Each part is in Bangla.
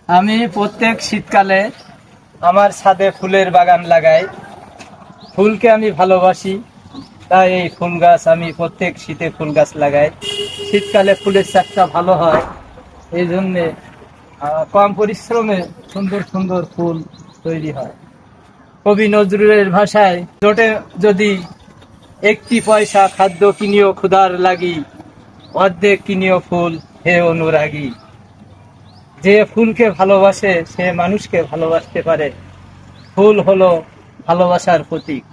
আমি প্রত্যেক শীতকালে আমার ছাদে ফুলের বাগান লাগাই। ফুলকে আমি ভালোবাসি, তাই এই ফুল গাছ আমি প্রত্যেক শীতে ফুল গাছ লাগাই। শীতকালে ফুলের চাষটা ভালো হয়, এই জন্যে কম পরিশ্রমে সুন্দর সুন্দর ফুল তৈরি হয়। কবি নজরুলের ভাষায়, জোটে যদি একটি পয়সা খাদ্য কিনিও ক্ষুধার লাগি, অর্ধেক কিনিও ফুল হে অনুরাগী। যে ফুলকে ভালোবাসে সে মানুষকে ভালোবাসতে পারে। ফুল হলো ভালোবাসার প্রতীক।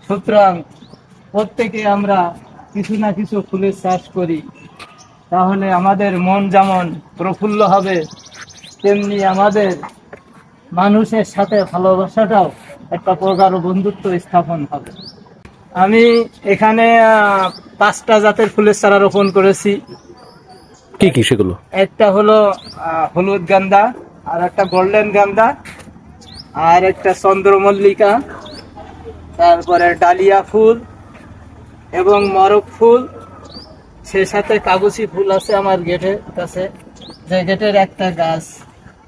সুতরাং প্রত্যেকে আমরা কিছু না কিছু ফুলের চাষ করি, তাহলে আমাদের মন যেমন প্রফুল্ল হবে, তেমনি আমাদের মানুষের সাথে ভালোবাসাটাও একটা প্রগাঢ় বন্ধুত্ব স্থাপন হবে। আমি এখানে 5টা জাতের ফুলের চারা রোপণ করেছি। কি কি সেগুলো? একটা হলো হলুদ গাঁদা, আর একটা গোল্ডেন গাঁদা, আর একটা চন্দ্রমল্লিকা, তারপরে ডালিয়া ফুল এবং মরক ফুল। সে সাথে কাগজি ফুল আছে আমার গেটের কাছে, যে গেটের একটা গাছ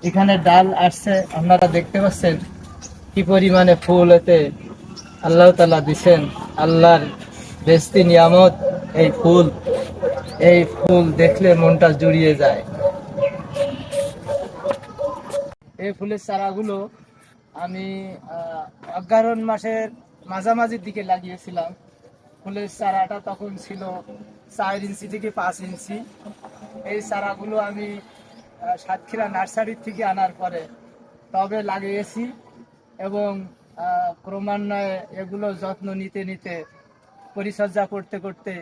এখানে ডাল আসছে, আপনারা দেখতে পাচ্ছেন কি পরিমাণে ফুল এতে আল্লাহ তাআলা দিছেন। আল্লাহর বেস্তি নিয়ামত এই ফুল। এই ফুল দেখলে মনটা জুড়িয়ে যায়। এই ফুলের চারাগুলো আমি অগ্রহায়ণ মাসের মাঝামাঝির দিকে লাগিয়েছিলাম। ফুলের চারাটা তখন ছিল 4 ইঞ্চি থেকে 5 ইঞ্চি। এই চারাগুলো আমি সাতক্ষীরা নার্সারির থেকে আনার পরে টবে লাগিয়েছি এবং ক্রমান্বয়ে এগুলো যত্ন নিতে নিতে, পরিচর্যা করতে করতে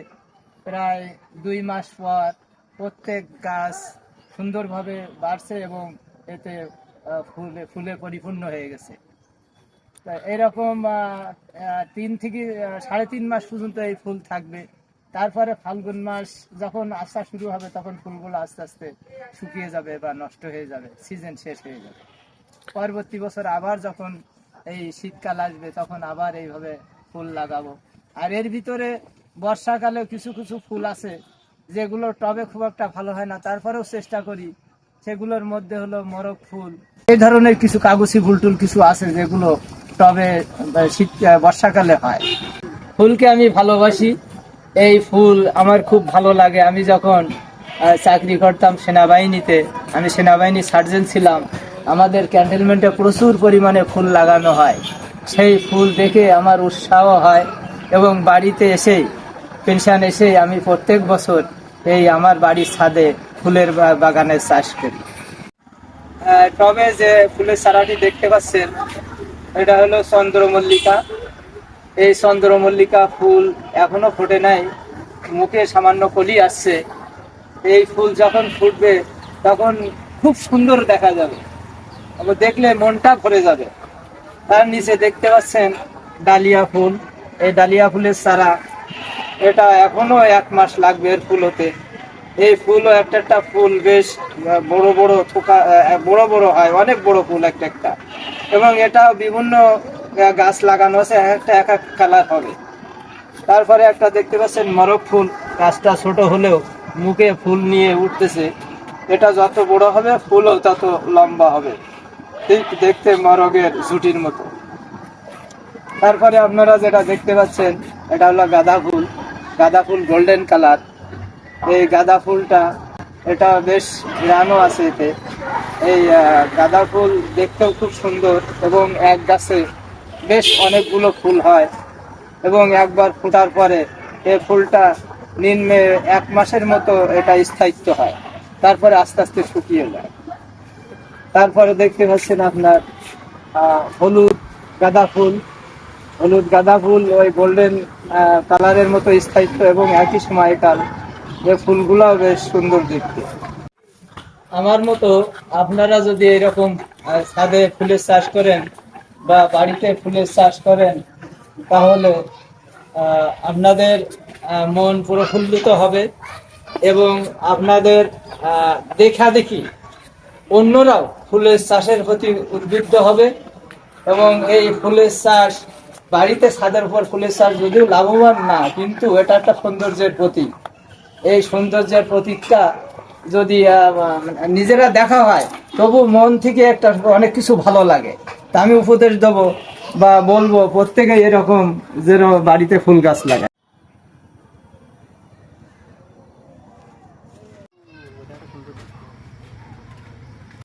প্রায় 2 মাস পর প্রত্যেক গাছ সুন্দরভাবে বাড়ছে এবং এতে ফুলে ফুলে পরিপূর্ণ হয়ে গেছে। তা এরকম 3 থেকে 3.5 মাস পর্যন্ত এই ফুল থাকবে। তারপরে ফাল্গুন মাস যখন আসা শুরু হবে, তখন ফুলগুলো আস্তে আস্তে শুকিয়ে যাবে বা নষ্ট হয়ে যাবে, সিজন শেষ হয়ে যাবে। পরবর্তী বছর আবার যখন এই শীতকাল আসবে, তখন আবার এইভাবে ফুল লাগাবো। আর এর ভিতরে বর্ষাকালেও কিছু কিছু ফুল আছে যেগুলো টবে খুব একটা ভালো হয় না, তারপরেও চেষ্টা করি। সেগুলোর মধ্যে হলো মরক ফুল, এই ধরনের কিছু কাগজি ফুল টুল কিছু আছে যেগুলো টবে শীত বর্ষাকালে হয়। ফুলকে আমি ভালোবাসি, এই ফুল আমার খুব ভালো লাগে। আমি যখন চাকরি করতাম সেনাবাহিনীতে, আমি সেনাবাহিনী সার্জেন্ট ছিলাম। আমাদের ক্যান্টনমেন্টে প্রচুর পরিমাণে ফুল লাগানো হয়। সেই ফুল দেখে আমার উৎসাহ হয় এবং বাড়িতে এসেই, পেনশন এসেই আমি প্রত্যেক বছর এই আমার বাড়ির ছাদে ফুলের বাগানের চাষ করি। টবে যে ফুলের চারাটি দেখতে পাচ্ছেন, এটা হলো চন্দ্রমল্লিকা। এই চন্দ্রমল্লিকা ফুল এখনো ফোটে নাই, মুখে সামান্য কলি আসছে। এই ফুল যখন ফুটবে তখন খুব সুন্দর দেখা যাবে, দেখলে মনটা ভরে যাবে। তার নিচে দেখতে পাচ্ছেন ডালিয়া ফুল। এই ডালিয়া ফুলের চারা, এটা এখনো 1 মাস লাগবে এর ফুল হতে। এই ফুলও একটা একটা ফুল বেশ বড় বড় থোকা, বড় বড় হয়, অনেক বড় ফুল একটা একটা। এবং এটা বিভিন্ন গাছ লাগানো আছে, একটা এক এক কালার হবে। তারপরে একটা দেখতে পাচ্ছেন মরক ফুল, গাছটা ছোট হলেও মুখে ফুল নিয়ে উঠতেছে। এটা যত বড় হবে ফুলও তত লম্বা হবে, ঠিক দেখতে মরগের ঝুটির মতো। তারপরে আপনারা যেটা দেখতে পাচ্ছেন, এটা হলো গাঁদা ফুল। গাঁদা ফুল গোল্ডেন কালার। এই গাঁদা ফুলটা, এটা বেশ ঘ্রাণও আছে এতে। এই গাঁদা ফুল দেখতেও খুব সুন্দর এবং এক গাছে বেশ অনেকগুলো ফুল হয় এবং একবার ফোটার পরে এই ফুলটা নিম্নে 1 মাসের মতো এটা স্থায়িত্ব হয়, তারপরে আস্তে আস্তে শুকিয়ে যায়। তারপরে দেখতে পাচ্ছেন আপনার হলুদ গাঁদা ফুল। হলুদ গাঁদা ফুল ওই গোল্ডেন কালারের মতো স্থায়িত্ব এবং একই সময়কাল। যে ফুলগুলাও বেশ সুন্দর দেখতে। আমার মতো আপনারা যদি এরকম ছাদে ফুলের চাষ করেন বা বাড়িতে ফুলের চাষ করেন, তাহলে আপনাদের মন প্রফুল্লিত হবে এবং আপনাদের দেখা দেখি অন্যরাও ফুলের চাষের প্রতি উদ্বুদ্ধ হবে। এবং এই ফুলের চাষ, বাড়িতে ছাদের উপর ফুলের চাষ যদিও লাভবান না, কিন্তু এটা একটা সৌন্দর্যের প্রতীক। এই সৌন্দর্যের প্রতীকটা যদি নিজেরা দেখা হয় তবু মন থেকে একটা অনেক কিছু ভালো লাগে। তা আমি উপদেশ দেবো বা বলবো প্রত্যেকে এরকম যেন বাড়িতে ফুল গাছ লাগায়।